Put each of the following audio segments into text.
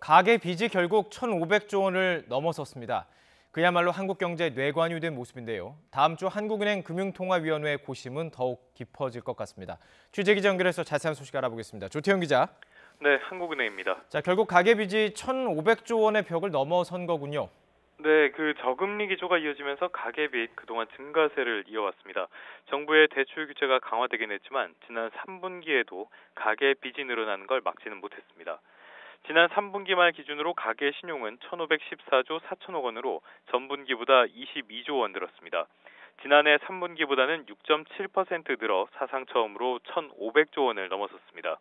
가계 빚이 결국 1,500조 원을 넘어섰습니다. 그야말로 한국 경제에 뇌관이 된 모습인데요. 다음 주 한국은행 금융통화위원회 고심은 더욱 깊어질 것 같습니다. 취재기자 연결해서 자세한 소식 알아보겠습니다. 조태영 기자. 네, 한국은행입니다. 자, 결국 가계 빚이 1,500조 원의 벽을 넘어선 거군요. 네, 저금리 기조가 이어지면서 가계빚 그동안 증가세를 이어왔습니다. 정부의 대출 규제가 강화되긴 했지만 지난 3분기에도 가계빚이 늘어나는 걸 막지는 못했습니다. 지난 3분기 말 기준으로 가계 신용은 1,514조 4천억 원으로 전분기보다 22조 원 늘었습니다. 지난해 3분기보다는 6.7% 늘어 사상 처음으로 1,500조 원을 넘어섰습니다.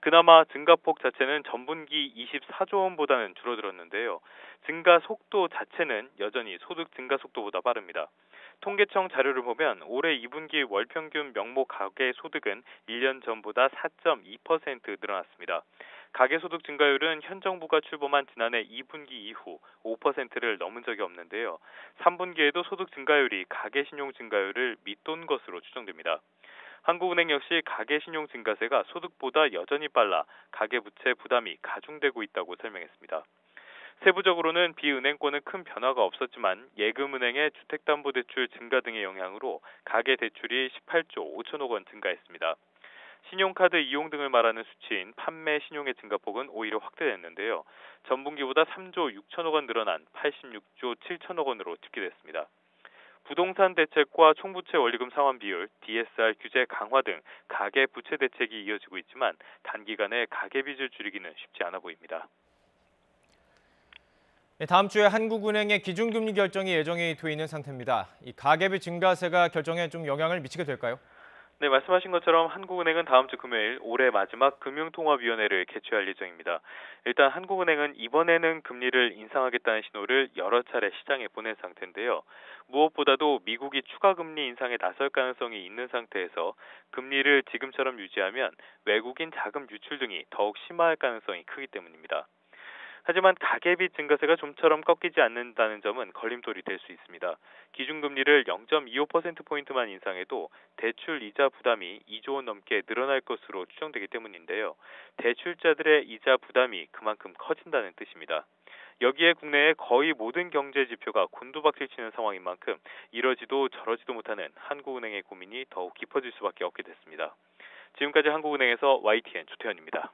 그나마 증가폭 자체는 전분기 24조 원보다는 줄어들었는데요. 증가 속도 자체는 여전히 소득 증가 속도보다 빠릅니다. 통계청 자료를 보면 올해 2분기 월평균 명목 가계 소득은 1년 전보다 4.2% 늘어났습니다. 가계소득 증가율은 현 정부가 출범한 지난해 2분기 이후 5%를 넘은 적이 없는데요. 3분기에도 소득 증가율이 가계신용 증가율을 밑돈 것으로 추정됩니다. 한국은행 역시 가계신용 증가세가 소득보다 여전히 빨라 가계부채 부담이 가중되고 있다고 설명했습니다. 세부적으로는 비은행권은 큰 변화가 없었지만 예금은행의 주택담보대출 증가 등의 영향으로 가계대출이 18조 5천억 원 증가했습니다. 신용카드 이용 등을 말하는 수치인 판매 신용의 증가폭은 오히려 확대됐는데요. 전분기보다 3조 6천억 원 늘어난 86조 7천억 원으로 집계됐습니다. 부동산 대책과 총부채 원리금 상환 비율, DSR 규제 강화 등 가계 부채 대책이 이어지고 있지만 단기간에 가계빚을 줄이기는 쉽지 않아 보입니다. 다음 주에 한국은행의 기준금리 결정이 예정이 돼 있는 상태입니다. 이 가계빚 증가세가 결정에 좀 영향을 미치게 될까요? 네, 말씀하신 것처럼 한국은행은 다음 주 금요일 올해 마지막 금융통화위원회를 개최할 예정입니다. 일단 한국은행은 이번에는 금리를 인상하겠다는 신호를 여러 차례 시장에 보낸 상태인데요. 무엇보다도 미국이 추가 금리 인상에 나설 가능성이 있는 상태에서 금리를 지금처럼 유지하면 외국인 자금 유출 등이 더욱 심화할 가능성이 크기 때문입니다. 하지만 가계빚 증가세가 좀처럼 꺾이지 않는다는 점은 걸림돌이 될 수 있습니다. 기준금리를 0.25%포인트만 인상해도 대출 이자 부담이 2조 원 넘게 늘어날 것으로 추정되기 때문인데요. 대출자들의 이자 부담이 그만큼 커진다는 뜻입니다. 여기에 국내의 거의 모든 경제 지표가 곤두박질치는 상황인 만큼 이러지도 저러지도 못하는 한국은행의 고민이 더욱 깊어질 수밖에 없게 됐습니다. 지금까지 한국은행에서 YTN 조태현입니다.